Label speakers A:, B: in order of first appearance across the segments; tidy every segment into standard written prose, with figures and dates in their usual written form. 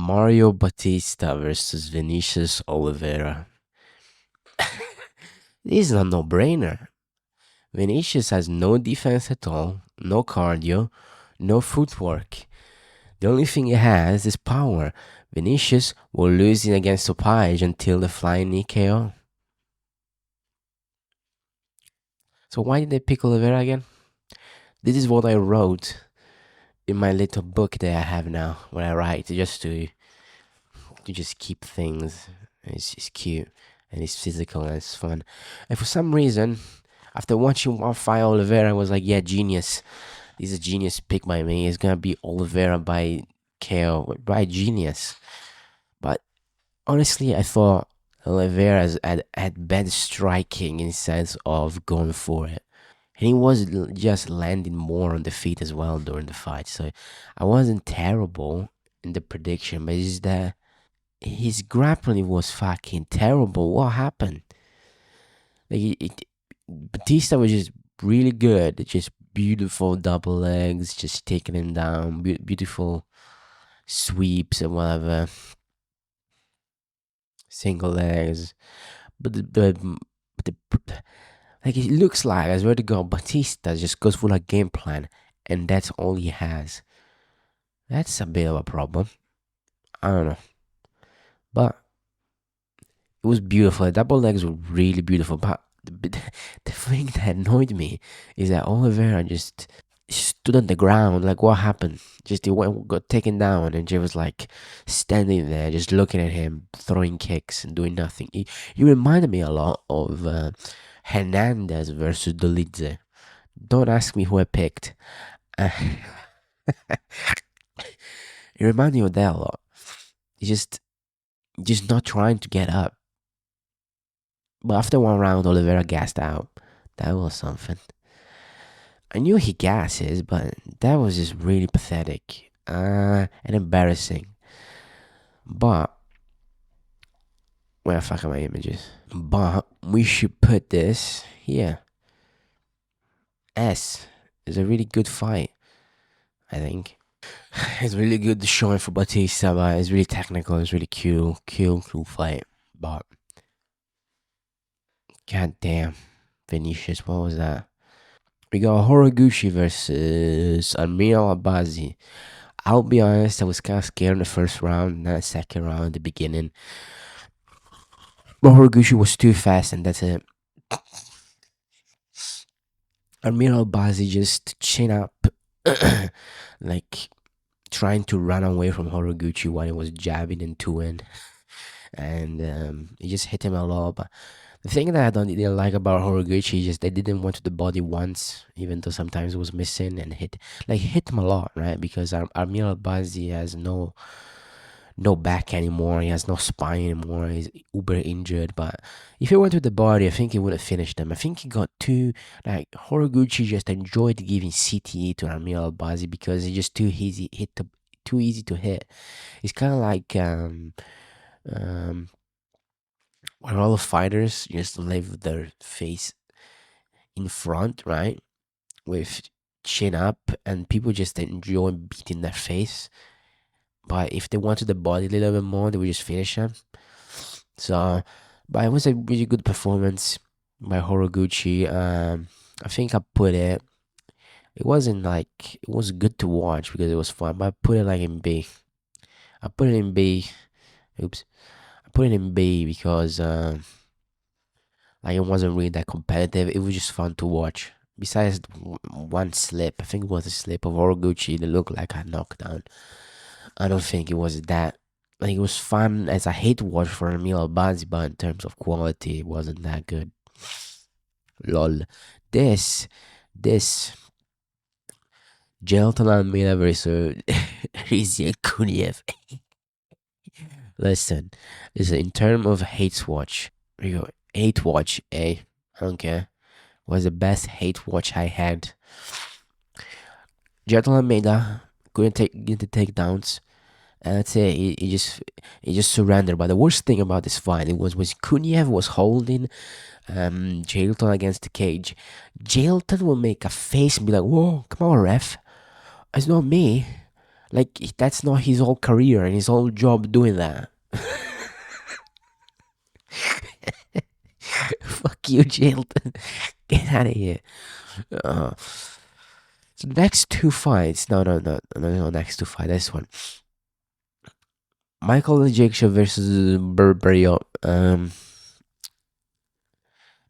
A: Mario Bautista versus Vinicius Oliveira. This is a no-brainer. Vinicius has no defense at all, no cardio, no footwork. The only thing he has is power. Vinicius will lose it against Topage until the flying knee KO. So why did they pick Oliveira again? This is what I wrote in my little book that I have now, where I write just to just keep things. It's cute and it's physical and it's fun. And for some reason, after watching one fight Oliveira, I was like, yeah, genius. This is a genius pick by me. It's gonna be Oliveira by KO by genius. But honestly, I thought Oliveira had bad striking in sense of going for it. And he was just landing more on the feet as well during the fight. So I wasn't terrible in the prediction, but it's that his grappling was fucking terrible. What happened? Batista was just really good. Just beautiful double legs, just taking him down. Beautiful sweeps and whatever. Single legs. But the like it looks like, I swear to God, Batista just goes for a game plan, and that's all he has. That's a bit of a problem. I don't know, but it was beautiful. The double legs were really beautiful, but the thing that annoyed me is that Oliveira just stood on the ground. Like, what happened? Just got taken down, and Jay was like standing there, just looking at him, throwing kicks and doing nothing. He reminded me a lot of Hernandez versus Dolidze. Don't ask me who I picked. It reminded me of that a lot. He's just not trying to get up. But after one round, Oliveira gassed out. That was something. I knew he gasses, but that was just really pathetic and embarrassing. But where the fuck are my images? But we should put this here. S is a really good fight, I think. It's really good showing for Bautista, but it's really technical. It's really cool fight. But goddamn, Vinicius, what was that? We got Horiguchi versus Amir Abazi. I'll be honest, I was kind of scared in the first round, not the second round, the beginning. But Horiguchi was too fast, and that's it. Amir Abazi just chin up, like trying to run away from Horiguchi while he was jabbing and two-in. And he just hit him a lot. But the thing that I didn't like about Horiguchi is just they didn't went to the body once, even though sometimes it was missing and hit him a lot, right? Because Amir Albazi has no back anymore. He has no spine anymore. He's uber injured. But if he went to the body, I think he would have finished them. I think he got too Horiguchi just enjoyed giving CTE to Amir Albazi because he's just too easy to hit. It's kind of like when all the fighters just leave their face in front, right, with chin up, and people just enjoy beating their face. But if they wanted the body a little bit more, they would just finish them. So, but it was a really good performance by Horiguchi. I think I put it. It wasn't like it was good to watch because it was fun, but I put it like in B. I put it in B. Oops. I put it in B because like it wasn't really that competitive. It was just fun to watch. Besides one slip, I think it was a slip of Horiguchi that looked like a knockdown. I don't think it was that. Like it was fun as a hate watch for Emil Albanzi, but in terms of quality, it wasn't that good. Lol. This Gelton Almeida versus Rizia Kuniev. Listen, in terms of hate watch, hate watch, I don't care. Was the best hate watch I had. Gelton Almeida couldn't get the takedowns. And that's it. He just surrendered. But the worst thing about this fight it was Kuniev was holding Jailton against the cage. Jailton will make a face and be like, "Whoa, come on, ref! It's not me." Like that's not his whole career and his whole job doing that. Fuck you, Jilton. Get out of here. Uh, so the next two fights. No. Next two fight. This one. Michael Jackson versus Burberry.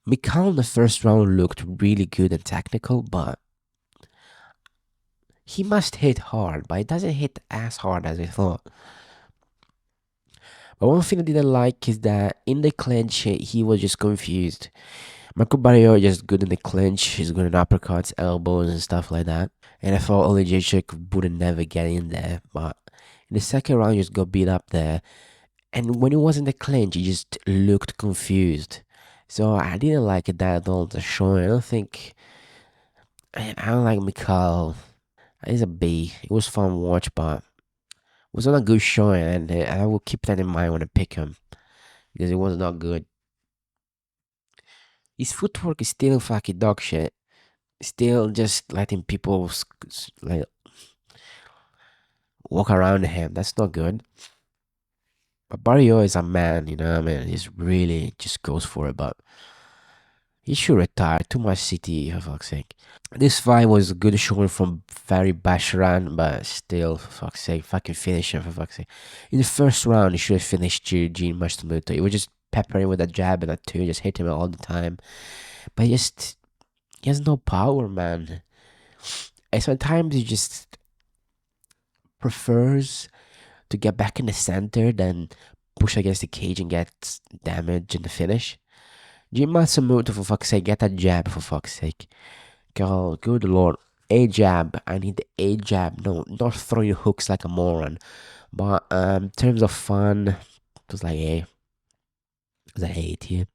A: Mikal in the first round looked really good and technical, but he must hit hard, but it doesn't hit as hard as I thought. But one thing I didn't like is that in the clinch, he was just confused. Marco Barrio is just good in the clinch. He's good in uppercuts, elbows, and stuff like that. And I thought Oliveira would never get in there, but in the second round, he just got beat up there. And when he was in the clinch, he just looked confused. So I didn't like it that at all. The show, I don't think. I don't like Mikal. He's a B. It was fun to watch, but it was not a good showing, and I will keep that in mind when I pick him because it was not good. His footwork is still fucking dog shit. Still just letting people like walk around him. That's not good. But Barrio is a man, you know what I mean? He's really just goes for it, but he should retire. Too much city, for fuck's sake. This fight was a good showing from Fari Basharan, but still, for fuck's sake, fucking finish him, for fuck's sake. In the first round, he should have finished Gene Matsumoto. He was just peppering with a jab and a two, just hit him all the time. But he has no power, man. And sometimes he just prefers to get back in the center than push against the cage and get damage in the finish. Jim Matsumoto, for fuck's sake, get that jab, for fuck's sake. God, good lord. A jab. I need the A jab. No, not throwing hooks like a moron. But in terms of fun, it was like A. It was a A tier.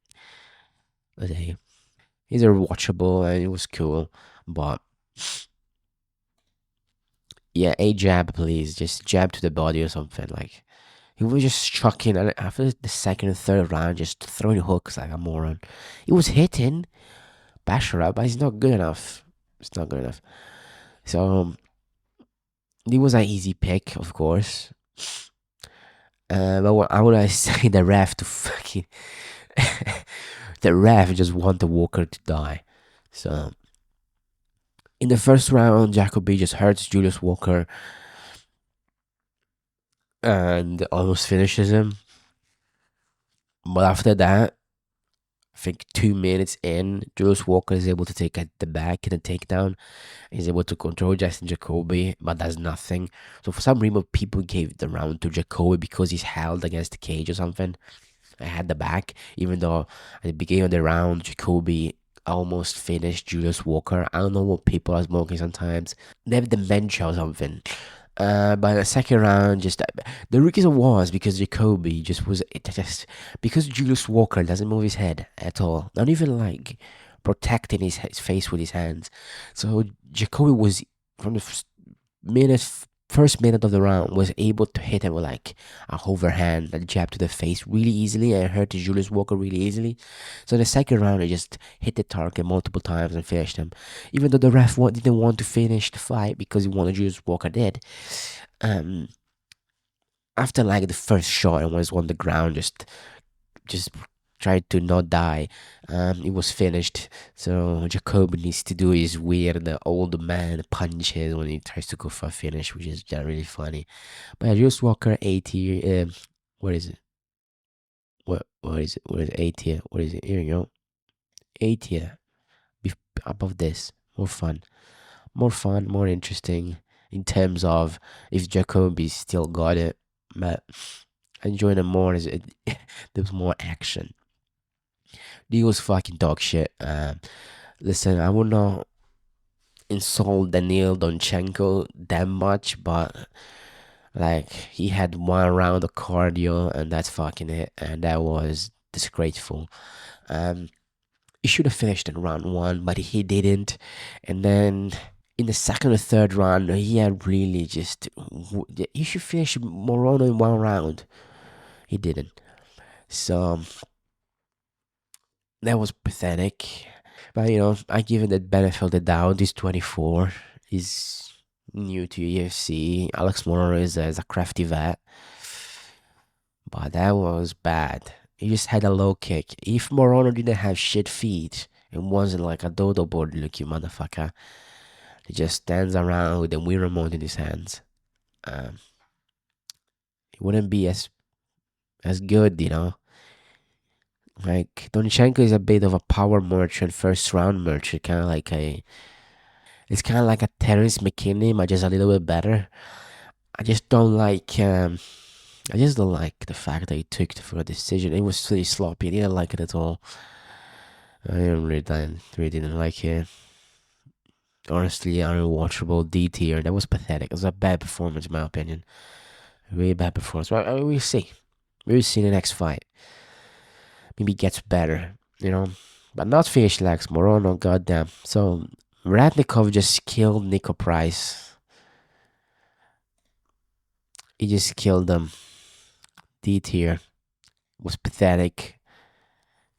A: It was A. These are watchable and it was cool. But yeah, A jab, please. Just jab to the body or something. Like, he was just chucking. And after the second and third round, just throwing hooks like a moron. He was hitting Bashara, but he's not good enough. It's not good enough. So, it was an easy pick, of course. But what I would say the ref to fucking the ref just want the Walker to die. So in the first round, Jacoby just hurts Julius Walker and almost finishes him. But after that, I think 2 minutes in, Julius Walker is able to take at the back in a takedown. He's able to control Justin Jacoby, but does nothing. So for some reason, people gave the round to Jacoby because he's held against the cage or something. I had the back, even though at the beginning of the round, Jacoby almost finished Julius Walker. I don't know what people are smoking sometimes. They have dementia or something. But the second round, just the reason was because Jacoby just was it just because Julius Walker doesn't move his head at all, not even like protecting his face with his hands. So Jacoby was from the minute first minute of the round was able to hit him with like a overhand, a jab to the face really easily and hurt Julius Walker really easily. So the second round, he just hit the target multiple times and finished him. Even though the ref didn't want to finish the fight because he wanted Julius Walker dead. Um, After like the first shot and was on the ground, just tried to not die. It was finished. So Jacob needs to do his weird old man punches when he tries to go for a finish, which is really funny. But Julius Walker 80. What is it? What is it? What is it? 80? What is it? Here you go. 80. Above this, more fun, more interesting in terms of if Jacoby still got it. But I enjoyed it more as there was more action. He was fucking dog shit. Listen, I would not insult Daniil Donchenko that much, but like he had one round of cardio and that's fucking it, and that was disgraceful. Um, he should have finished in round one, but he didn't, and then. In the second or third round, he had really just. He should finish Morono in one round. He didn't. So that was pathetic. But I give him the benefit of the doubt. He's 24. He's new to UFC. Alex Morono is a crafty vet, but that was bad. He just had a low kick. If Morono didn't have shit feet, it wasn't like a dodo board looking motherfucker. He just stands around with a wheel remote in his hands. Um, it wouldn't be as good, you know. Like Donichenko is a bit of a power merchant, first round merchant, kind of like a. It's kind of like a Terrence McKinney, but just a little bit better. I just don't like. I just don't like the fact that he took for a decision. It was really sloppy. I didn't like it at all. I really didn't like it. Honestly, unwatchable D tier. That was pathetic. It was a bad performance, in my opinion. Really bad performance. But we'll see. We'll see in the next fight. Maybe it gets better, you know. But not finish Lex Morono, goddamn. So Ratnikov just killed Nico Price. He just killed them. D tier was pathetic.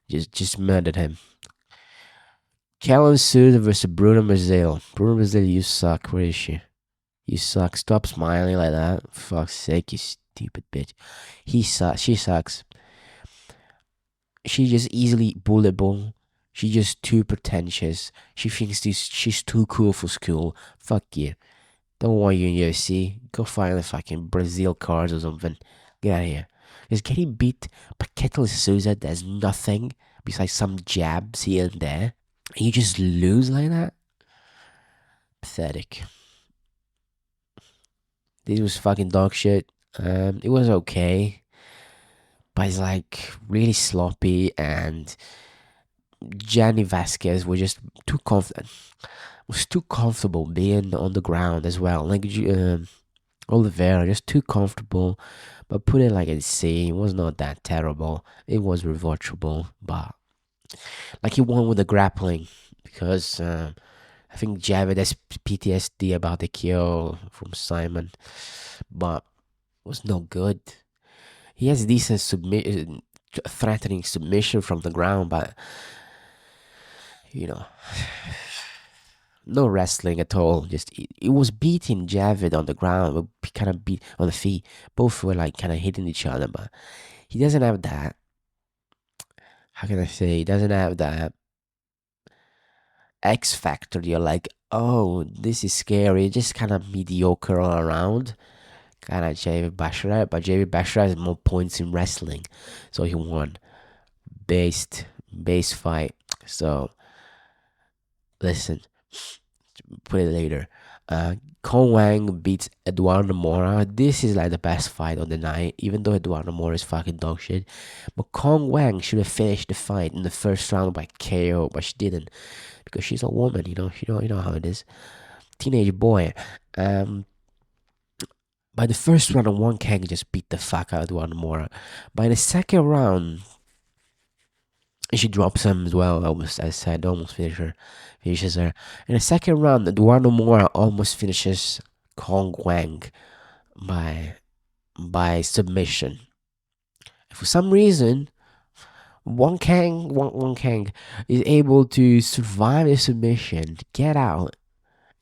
A: Just murdered him. Callum Souza versus Bruno Brazil. Bruno Brazil, you suck. Where is she? You suck. Stop smiling like that. For fuck's sake, you stupid bitch. He sucks. She sucks. She just easily bulletable. She's just too pretentious. She thinks she's too cool for school. Fuck you. Don't want you in UFC. Go find the fucking Brazil cards or something. Get out of here. Just getting beat by Kettle Souza does nothing besides some jabs here and there. And you just lose like that? Pathetic. This was fucking dog shit. It was okay, but it's like really sloppy, and Gianni Vasquez was just too confident. Was too comfortable being on the ground as well. Like Oliveira, just too comfortable. But put it like at sea, it was not that terrible. It was rewatchable, but like he won with the grappling because I think Javid has PTSD about the kill from Simon, but was no good. He has decent submission, threatening submission from the ground, but you know, no wrestling at all. Just it was beating Javid on the ground, kind of beat on the feet. Both were like kind of hitting each other, but he doesn't have that. How can I say? He doesn't have that X factor. You're like, oh, this is scary. Just kind of mediocre all around. Kind of Javid Bashara, but Javid Bashara has more points in wrestling, so he won. Based fight. So listen, put it later. Kong Wang beats Eduardo Mora. This is like the best fight on the night, even though Eduardo Mora is fucking dog shit. But Kong Wang should have finished the fight in the first round by KO, but she didn't because she's a woman. You know how it is. Teenage boy. By the first round, Wang Kang just beat the fuck out of Eduardo Mora. By the second round, she drops him as well. Almost, as I said, almost finishes her. In the second round, Eduardo Mora almost finishes Kong Wang by submission. For some reason, Wang Kang is able to survive the submission, get out,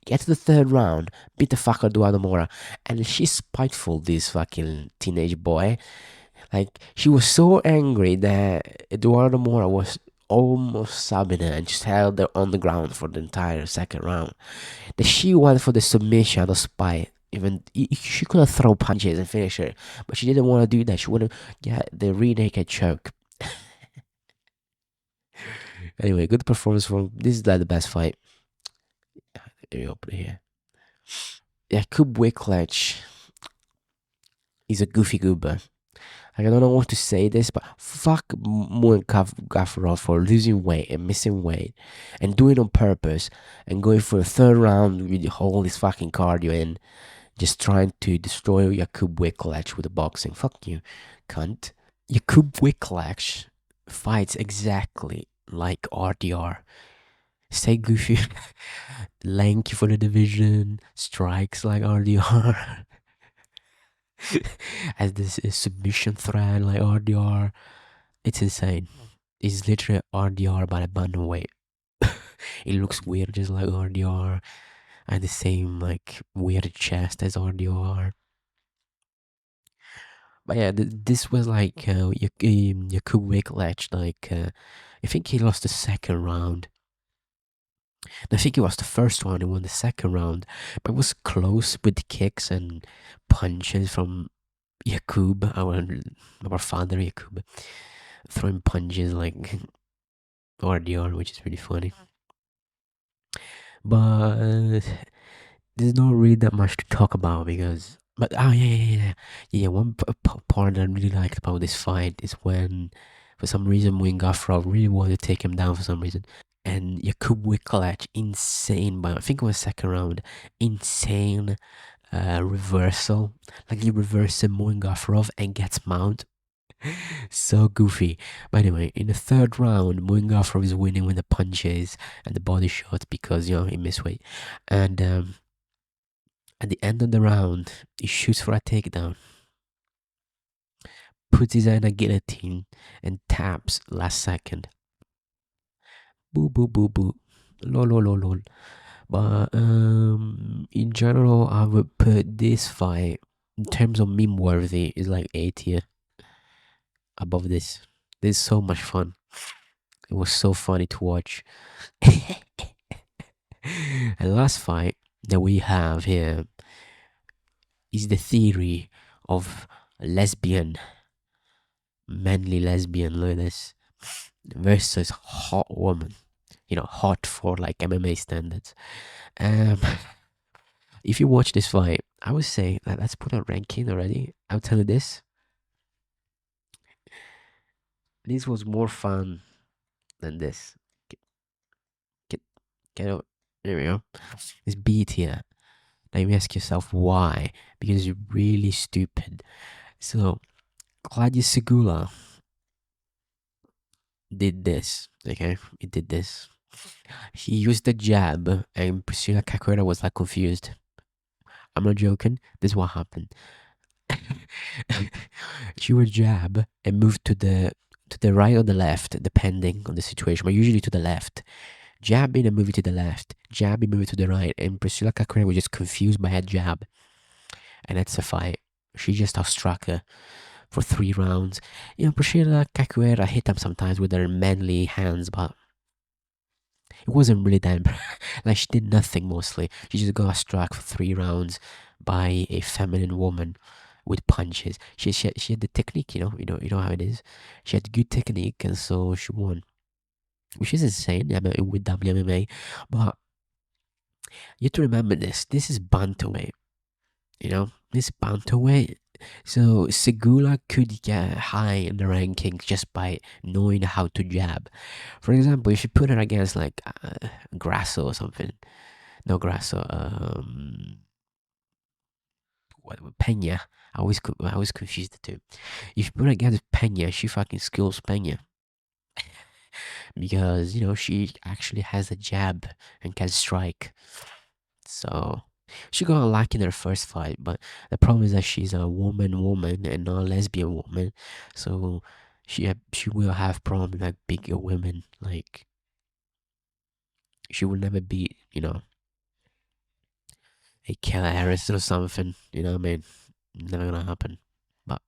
A: get to the third round, beat the fuck out of Eduardo Mora, and she's spiteful. This fucking teenage boy. Like, she was so angry that Eduardo Mora was almost subbing her and just held her on the ground for the entire second round. That she went for the submission out of spite. Even she could have thrown punches and finish her, but she didn't want to do that. She wanted to get the rear naked choke. Anyway, good performance from this is like the best fight. Let me open it here. Yeah, Kub Wicklage is a goofy goober. Like, I don't know what to say this, but fuck Moon Gaffarov for losing weight and missing weight and doing it on purpose and going for a third round with all this fucking cardio and just trying to destroy Jakub Wicklach with the boxing. Fuck you, cunt. Jakub Wicklach fights exactly like RDR. Stay goofy, lanky for the division, strikes like RDR. As this submission thread like RDR. It's insane. It's literally RDR but a bantamweight. It looks weird just like RDR. and the same like weird chest as RDR. But yeah, this was like Jakub Wiklec. Like I think he lost the second round. I think it was the first one. He won the second round, but it was close with the kicks and punches from Jakub, our father Jakub, throwing punches like RDR, which is pretty funny. But there's not really that much to talk about because. But oh yeah. One part that I really liked about this fight is when, for some reason, Wingafrov really wanted to take him down for some reason, and Jakub Wiklec, insane. But I think it was second round, insane reversal. Like he reverses Wingafrov and gets mount. So goofy. But anyway, in the third round, Wingafrov is winning with the punches and the body shots because he missed weight, and at the end of the round, he shoots for a takedown, puts his hand in a guillotine, and taps last second. Boo, boo, boo, boo. Lol, lol, lol, lol. But in general, I would put this fight, in terms of meme worthy, is like A tier above this. This is so much fun. It was so funny to watch. And last fight that we have here is the theory of lesbian, manly lesbian, look at this, versus hot woman. Hot for like MMA standards. Um, if you watch this fight, I would say let's put a ranking already. I'll tell you this. This was more fun than this. Get, get, get out. There we go. It's B tier. Now you ask yourself why. Because you're really stupid. So, Claudius Segula did this. Okay? He did this. He used the jab, and Priscilla Caquera was like confused. I'm not joking. This is what happened. She would jab and move to the right or the left, depending on the situation, but usually to the left. Jabbing and moving to the left, jabbing, moving to the right, and Priscilla Caquera was just confused by her jab, and that's a fight. She just outstruck her for 3 rounds. Priscilla Caquera hit him sometimes with her manly hands, but it wasn't really that like she did nothing mostly. She just got struck for 3 rounds by a feminine woman with punches. She had the technique, you know how it is. She had good technique, and so she won, which is insane. With WMMA, but you have to remember this. This is bantamweight. This bantamweight. So Segula could get high in the rankings just by knowing how to jab. For example, if you put it against like Grasso or something, no Grasso, Pena. I always confused the two. If you put it against Pena, she fucking skills Pena because she actually has a jab and can strike. So she got lucky in her first fight, but the problem is that she's a woman and not a lesbian woman. So she will have problems like bigger women. Like she will never beat a Kayla Harris or something. You know what I mean? Never gonna happen. But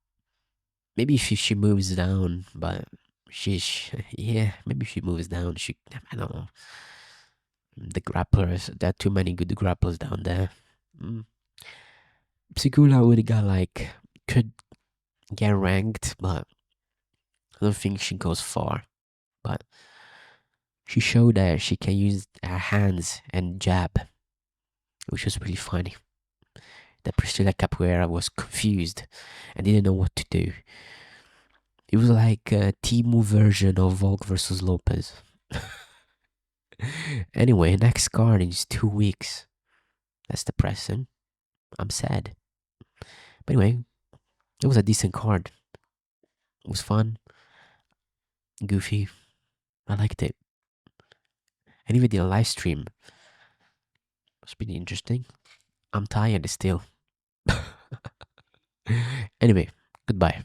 A: maybe if she moves down, but yeah, maybe if she moves down, I don't know. The grapplers, there are too many good grapplers down there. Psicula would got like could get ranked, but I don't think she goes far. But she showed that she can use her hands and jab, which was really funny. That Priscilla Capoeira was confused and didn't know what to do. It was like a Timu version of Volk versus Lopez. Anyway, next card is 2 weeks. That's depressing. I'm sad. But anyway, it was a decent card. It was fun, goofy. I liked it. And even the live stream was pretty interesting. I'm tired still. Anyway, goodbye.